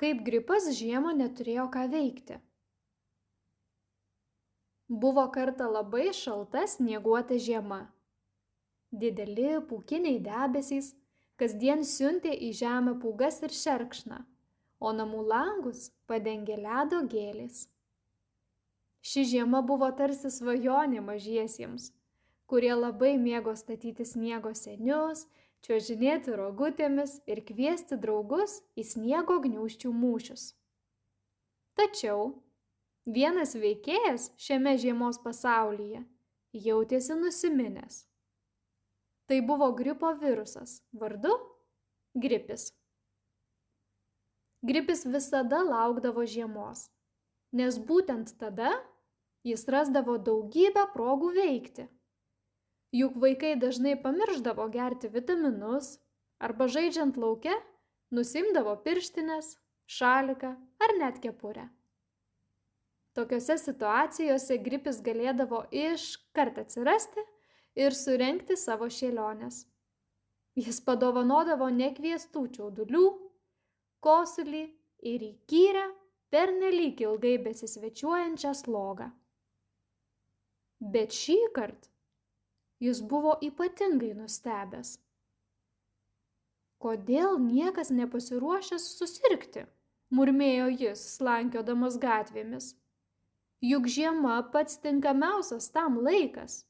Kaip gripas žiemą neturėjo ką veikti. Buvo kartą labai šalta snieguota žiema. Dideli pūkiniai debesys kasdien siuntė į žemę pūgas ir šerkšną, o namų langus padengė ledo gėlės. Ši žiema buvo tarsi svajonė mažiesiems, kurie labai mėgo statyti sniego senius, čiuožinėti rogutėmis ir kviesti draugus į sniego gniūžčių mūšius. Tačiau vienas veikėjas šiame žiemos pasaulyje jautėsi nusiminęs. Tai buvo gripo virusas vardu Gripis. Gripis visada laukdavo žiemos, nes būtent tada jis rasdavo daugybę progų veikti. Juk vaikai dažnai pamiršdavo gerti vitaminus arba žaidžiant lauke nusimdavo pirštines, šaliką ar net kepurę. Tokiose situacijose Gripis galėdavo iškart atsirasti ir surengti savo šėliones. Jis padovanodavo nekviestų čiaudulių, kosulį ir įkyrę pernelyg ilgai besisvečiuojančią slogą. Bet šįkart jis buvo ypatingai nustebęs. Kodėl niekas nepasiruošęs susirgti, murmėjo jis, slankiodamas gatvėmis. Juk žiema pats tinkamiausias tam laikas.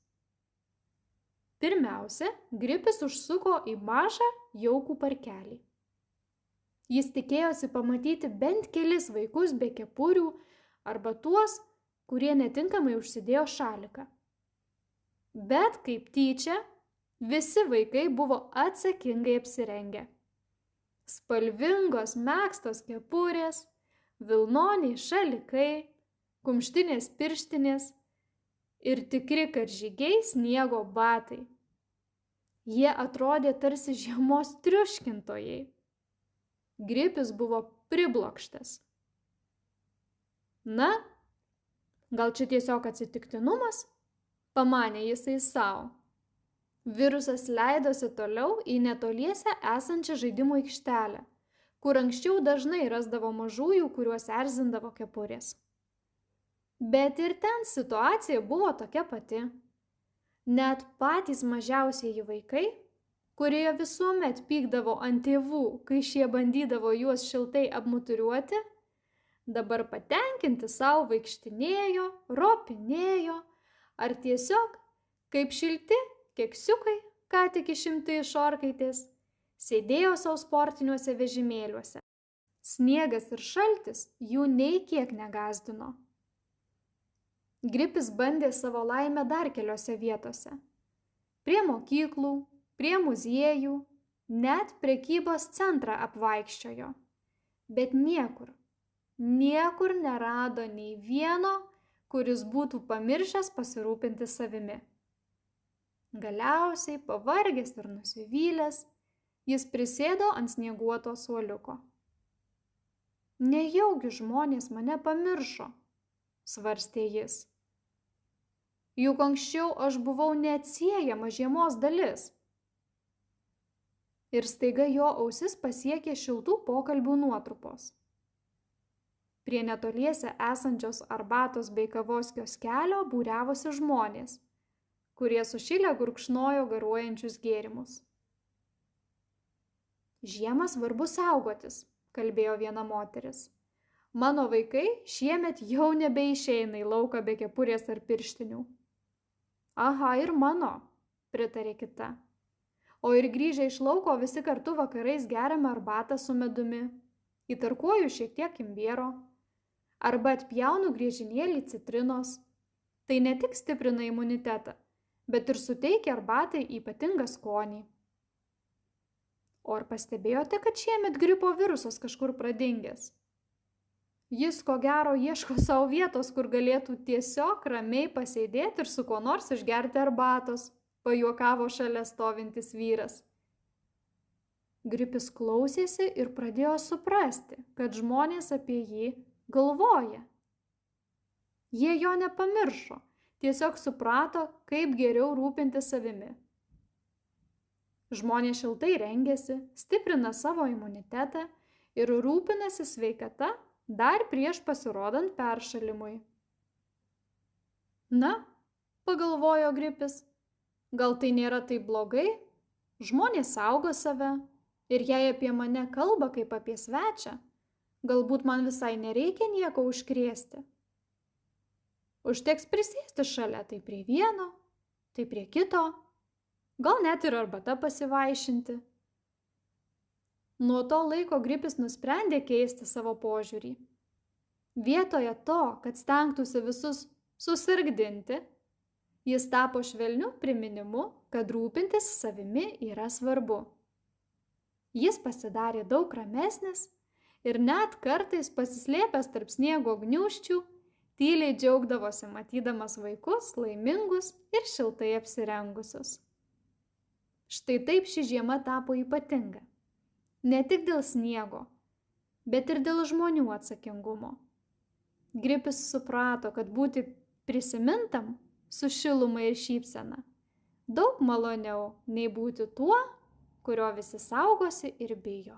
Pirmiausia, Gripis užsuko į mažą jaukų parkelį. Jis tikėjosi pamatyti bent kelis vaikus be kepurių arba tuos, kurie netinkamai užsidėjo šaliką. Bet kaip tyčia, visi vaikai buvo atsakingai apsirengę. Spalvingos megztos kepurės, vilnoniai šalikai, kumštinės pirštinės ir tikri karžygiai sniego batai. Jie atrodė tarsi žiemos triuškintojai. Gripis buvo priblokštas. Na, gal čia tiesiog atsitiktinumas? Pamanė jisai savo. Virusas leidosi toliau į netoliese esančią žaidimų aikštelę, kur anksčiau dažnai rasdavo mažųjų, kuriuos erzindavo kepurės. Bet ir ten situacija buvo tokia pati. Net patys mažiausieji vaikai, kurie visuomet pykdavo ant tėvų, kai šie bandydavo juos šiltai apmuturiuoti, dabar patenkinti savo vaikštinėjo, ropinėjo, ar tiesiog, kaip šilti keksiukai, ką tik išimti iš orkaitės, sėdėjo savo sportiniuose vežimėliuose. Sniegas ir šaltis jų nei kiek negąsdino. Gripis bandė savo laimę dar keliose vietose. Prie mokyklų, prie muziejų, net prekybos centrą apvaikščiojo. Bet niekur nerado nei vieno, kuris būtų pamiršęs pasirūpinti savimi. Galiausiai, pavargęs ir nusivylęs, jis prisėdo ant snieguoto suoliuko. Nejaugi žmonės mane pamiršo, svarstė jis. Juk anksčiau aš buvau neatsiejama žiemos dalis. Ir staiga jo ausis pasiekė šiltų pokalbių nuotrupos. Prie netoliese esančios arbatos bei kavos kioskelio būriavosi žmonės, kurie sušilę gurkšnojo garuojančius gėrimus. Žiemą svarbu saugotis, kalbėjo viena moteris. Mano vaikai šiemet jau nebeišeina į lauką be kepurės ar pirštinių. Aha, ir mano, pritarė kita. O ir grįžę iš lauko visi kartu vakarais geriame arbatą su medumi. Įtarkuoju šiek tiek imbiero. Arba atpjaunu griežinėlį citrinos. Tai ne tik stiprina imunitetą, bet ir suteikia arbatai ypatingą skonį. O ar pastebėjote, kad šiemet gripo virusas kažkur pradingęs? Jis ko gero ieško savo vietos, kur galėtų tiesiog ramiai pasėdėti ir su kuo nors išgerti arbatos, pajuokavo šalia stovintis vyras. Gripis klausėsi ir pradėjo suprasti, kad žmonės apie jį galvoja. Jie jo nepamiršo, tiesiog suprato, kaip geriau rūpintis savimi. Žmonės šiltai rengiasi, stiprina savo imunitetą ir rūpinasi sveikata dar prieš pasirodant peršalimui. Na, pagalvojo Gripis, gal tai nėra taip blogai? Žmonės saugo save ir jei apie mane kalba kaip apie svečią, galbūt man visai nereikia nieko užkrėsti. Užteks prisėsti šalia tai prie vieno, tai prie kito, gal net ir arbata pasivaišinti. Nuo to laiko Gripis nusprendė keisti savo požiūrį. Vietoje to, kad stengtųsi visus susirgdinti, jis tapo švelniu priminimu, kad rūpintis savimi yra svarbu. Jis pasidarė daug ramesnis ir net kartais pasislėpęs tarp sniego gniūžčių, tyliai džiaugdavosi matydamas vaikus laimingus ir šiltai apsirengusius. Štai taip ši žiema tapo ypatinga. Ne tik dėl sniego, bet ir dėl žmonių atsakingumo. Gripis suprato, kad būti prisimintam su šiluma ir šypsena daug maloniau nei būti tuo, kurio visi saugosi ir bijo.